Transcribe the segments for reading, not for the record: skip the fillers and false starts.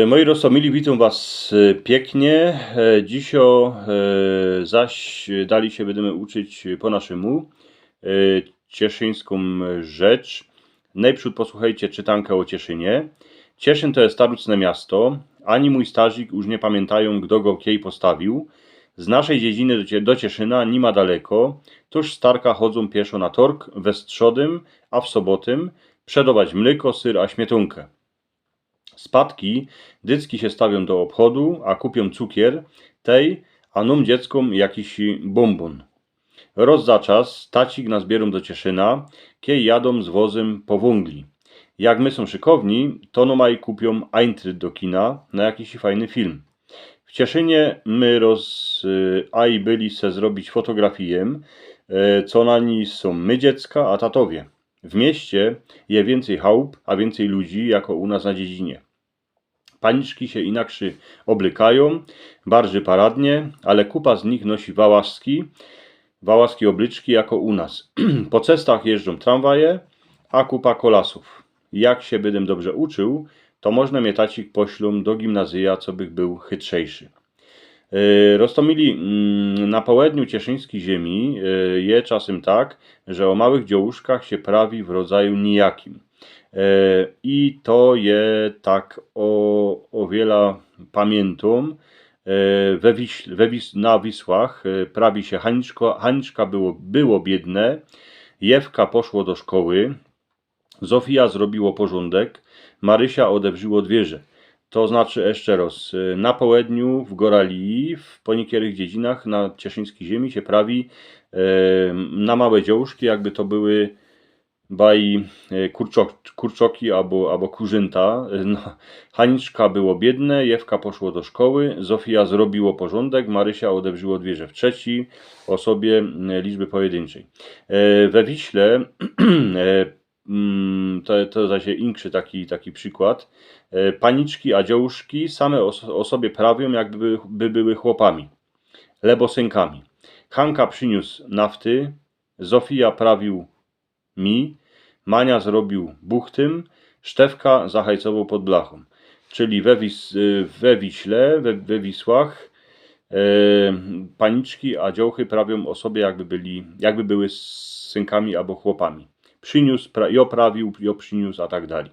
Moi roztomili, witam Was pięknie. Dzisiaj zaś dali się będziemy uczyć po naszemu cieszyńską rzecz. Najprzód posłuchajcie czytankę o Cieszynie. Cieszyn to jest starucne miasto. Ani mój starzik już nie pamiętają, kto go kiej postawił. Z naszej dziedziny do Cieszyna nie ma daleko. Tuż starka chodzą pieszo na torg we strzodym, a w sobotym przedować mleko, syr a śmietunkę. Spadki dycki się stawią do obchodu, a kupią cukier, tej, a num dzieckom jakiś bombon. Roz za czas tacik nazbierą do Cieszyna, kiej jadą z wozem po wungli. Jak my są szykowni, to no maj kupią Eintritt do kina na jakiś fajny film. W Cieszynie my aj byli se zrobić fotografię, co na niej są my dziecka, a tatowie. W mieście je więcej chałup, a więcej ludzi, jako u nas na dziedzinie. Paniczki się inaczej oblykają, bardziej paradnie, ale kupa z nich nosi wałaski oblyczki jako u nas. Po cestach jeżdżą tramwaje, a kupa kolasów. Jak się bydem dobrze uczył, to można mnie tacik poślą do gimnazja, co bych był chytrzejszy. Roztomili na południu cieszyńskiej ziemi je czasem tak, że o małych dziołuszkach się prawi w rodzaju nijakim. I to je tak o wiele pamiętam. Na Wisłach prawi się Haniczka było biedne, Jewka poszło do szkoły, Zofia zrobiło porządek, Marysia odewrzyło dwierze. To znaczy jeszcze raz, na południu w Goralii, w ponikierych dziedzinach na cieszyńskiej ziemi się prawi na małe dziołuszki, jakby to były baj kurczoki albo kurzynta. No, Haniczka było biedne, Jewka poszło do szkoły, Zofia zrobiło porządek, Marysia odewrzyło dwierze. W trzeciej osobie liczby pojedynczej. We Wiśle to zaś inszy taki przykład. Paniczki a dziołuszki same o sobie prawią, jakby były chłopami, lebosynkami. Hanka przyniósł nafty, Zofia prawił mi, Mania zrobił buchtym, Szczewka zahajcował pod blachą. Czyli we Wiśle, we Wisłach paniczki a dziołchy prawią o sobie, jakby były synkami albo chłopami. Przyniósł, jo prawił, jo przyniósł, a tak dalej.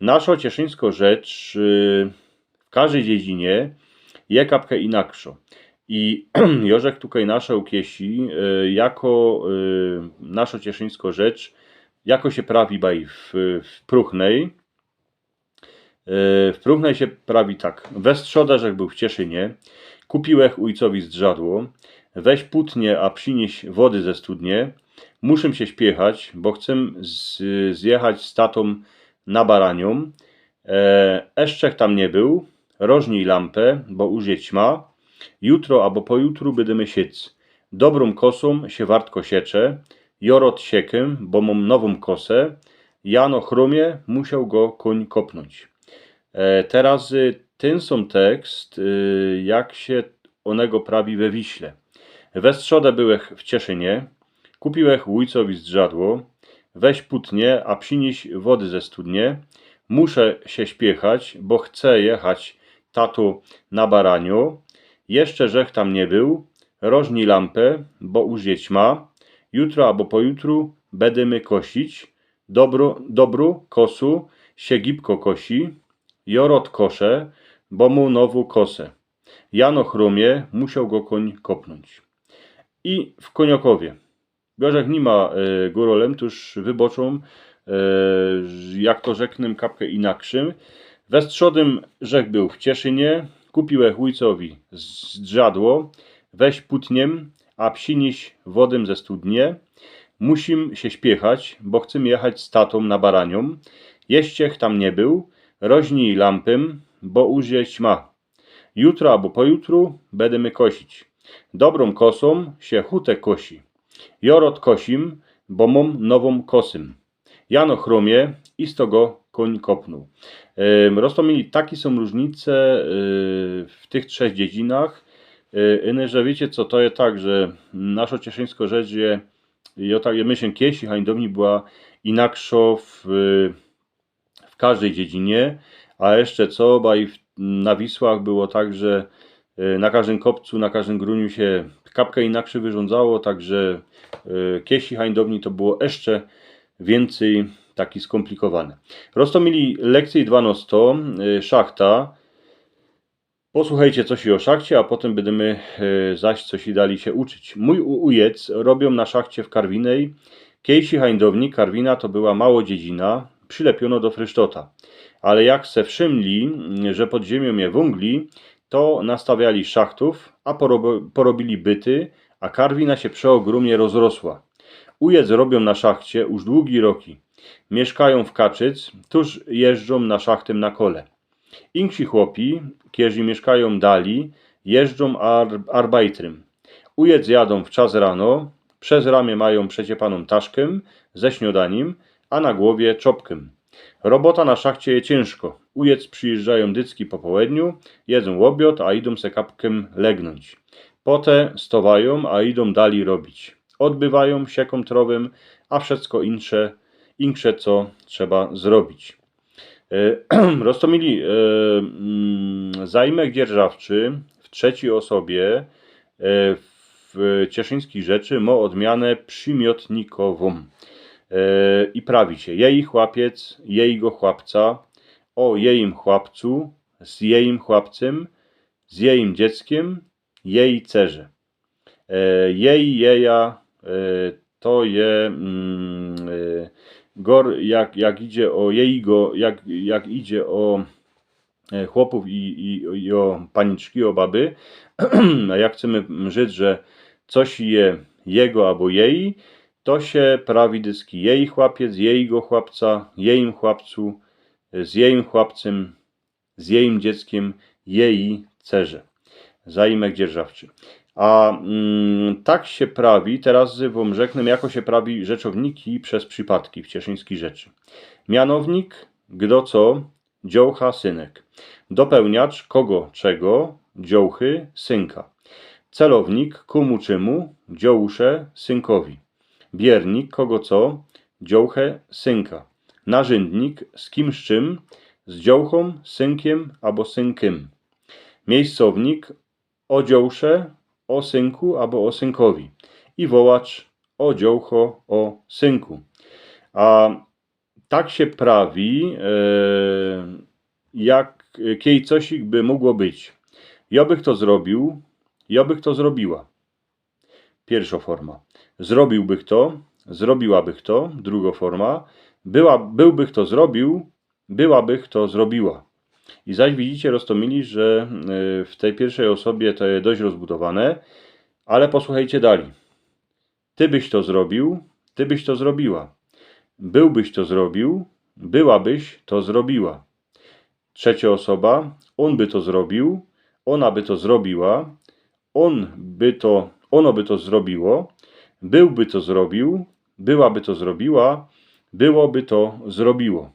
Nasza cieszyńska rzecz w każdej dziedzinie je kapkę inakszo. I Jorzek tutaj nasze ukiesi jako nasza cieszyńska rzecz, jako się prawi w Pruchnej. W Pruchnej się prawi tak. We strzodarzek był w Cieszynie, kupiłech ujcowi zdrzadło, weź putnie, a przynieś wody ze studnie, muszę się śpiechać, bo chcę zjechać z tatą na baranią. Eszczek tam nie był, rożnij lampę, bo użyć ćma, jutro albo pojutru będziemy siec. Dobrą kosą się wartko siecze, jorot siekę, bo mam nową kosę, jano chromie, musiał go koń kopnąć. Teraz ten są tekst, jak się onego prawi we Wiśle. We strzodę byłech w Cieszynie, kupiłech wujcowi zdrzadło, weź putnie, a przynieś wody ze studnie, muszę się śpiechać, bo chcę jechać tato na baranio, jeszcze żech tam nie był, rożni lampę, bo użyć ma, jutro albo pojutru będziemy kosić, dobru kosu się gibko kosi, jorot kosze, bo mu nową kosę. Jano chromie, musiał go koń kopnąć. I w Koniokowie. Gorzek nie ma górolem, tuż wyboczą, jak to rzeknym kapkę inakszym. We strzodym rzek był w Cieszynie, kupiłech wujcowi zdrzadło, weź putniem, a przynieś wodę ze studnie. Musim się śpiechać, bo chcę jechać z tatą na baranią. Jeściech tam nie był, roźnij lampym, bo użyć ma. Jutro albo pojutru będziemy kosić. Dobrą kosą się hutę kosi. Jorot kosim, bo mam nową kosym. Jano chromie, isto go koń kopnął. Roztomili, takie są różnice w tych trzech dziedzinach. Że wiecie co, to jest tak, że nasza cieszyńska rzecz je my się kiesi hańdowni była inakszo w każdej dziedzinie, A jeszcze co, na Wisłach było tak, że na każdym kopcu, na każdym gruniu się kapkę inaczej wyrządzało, także kiesi hańdowni to było jeszcze więcej taki skomplikowane. Roztomili lekcję 12, szachta. Posłuchajcie coś o szachcie, a potem będziemy zaś coś i dali się uczyć. Mój ujec robią na szachcie w Karwinej. Kiejsi hańdowni Karwina to była mało dziedzina, przylepiono do Frysztota. Ale jak se wszymli, że pod ziemią je wągli, to nastawiali szachtów, a porobili byty, a Karwina się przeogromnie rozrosła. Ujec robią na szachcie już długi roki. Mieszkają w Kaczyc, tuż jeżdżą na szachtę na kole. Inksi chłopi, którzy mieszkają dali, jeżdżą arbajtrym. Ujec jadą w czas rano, przez ramię mają przeciepaną taszkę ze śniadaniem, a na głowie czopkę. Robota na szachcie je ciężko. Ujec przyjeżdżają dycki po południu, jedzą łobiot, a idą se kapkę legnąć. Potem stowają, a idą dali robić. Odbywają, sieką trowem, a wszystko insze co trzeba zrobić. Roztomili zajmek dzierżawczy w trzeciej osobie w Cieszyńskiej Rzeczy ma odmianę przymiotnikową i prawi się jej chłapiec, jejgo chłapca, o jejim chłapcu, z jejim chłapcem, z jejim dzieckiem, jej cerze. Jej, jeja to je jak idzie o jejgo, jak idzie o chłopów i o paniczki, o baby, a jak chcemy żyć, że coś je jego albo jej, to się prawi dyski jej chłapiec, jejgo chłapca, jejim chłapcu, z jejim chłapcem, z jejim dzieckiem, jej cerze. Zaimek dzierżawczy. A tak się prawi, teraz wam rzeknę, jako się prawi rzeczowniki przez przypadki w Cieszyńskiej Rzeczy. Mianownik, kdo co, dziołcha, synek. Dopełniacz, kogo, czego, dziołchy, synka. Celownik, komu, czemu, dziołusze, synkowi. Biernik, kogo co, dziołchę, synka. Narzędnik, z kim, z czym, z dziołchą, synkiem albo synkiem. Miejscownik, o dziołsze, o synku albo o synkowi. I wołacz, o dziołcho, o synku. A tak się prawi, jak kiej cosik by mogło być. Ja bych to zrobił, ja bych to zrobiła. Pierwsza forma. Zrobiłbych to, zrobiłabych to. Druga forma. Byłbych to zrobił, byłabych to zrobiła. I zaś widzicie, Roztomili, że w tej pierwszej osobie to jest dość rozbudowane, ale posłuchajcie dalej. Ty byś to zrobił, ty byś to zrobiła. Byłbyś to zrobił, byłabyś to zrobiła. Trzecia osoba, on by to zrobił, ona by to zrobiła, ono by to zrobiło, byłby to zrobił, byłaby to zrobiła, byłoby to zrobiło.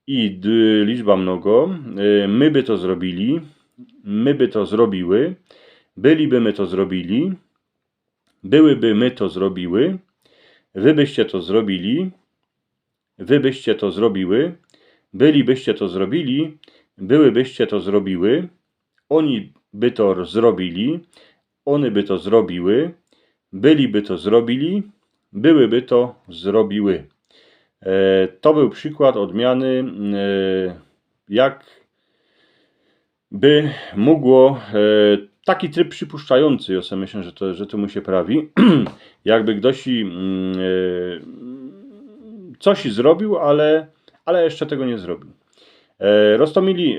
I liczba mnogo, my by to zrobili, my by to zrobiły, byliby my to zrobili, byłyby my to zrobiły, wy byście to zrobili, wy byście to zrobiły, bylibyście to zrobili, byłybyście to zrobiły, oni by to zrobili, one by to zrobiły, byliby to zrobili, byłyby to zrobiły. To był przykład odmiany, jak by mogło, taki tryb przypuszczający, ja sobie myślę, że to mu się prawi, jakby ktoś coś zrobił, ale jeszcze tego nie zrobił. Roztomili,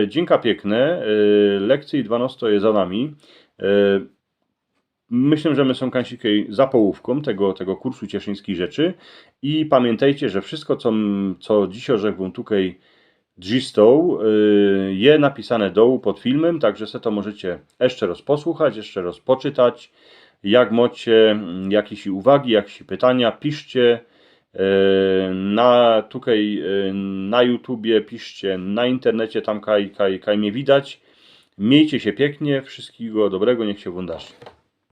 dzięka piękne, lekcji 12 jest za nami. Myślę, że my są kańsikiej za połówką tego kursu Cieszyńskiej Rzeczy i pamiętajcie, że wszystko, co dzisiaj wam tutaj drzistą, je napisane dołu pod filmem, także se to możecie jeszcze raz posłuchać, jeszcze raz poczytać. Jak macie jakieś uwagi, jakieś pytania, piszcie na YouTubie, piszcie na internecie, tam kaj mnie widać. Miejcie się pięknie, wszystkiego dobrego, niech się wam darzy.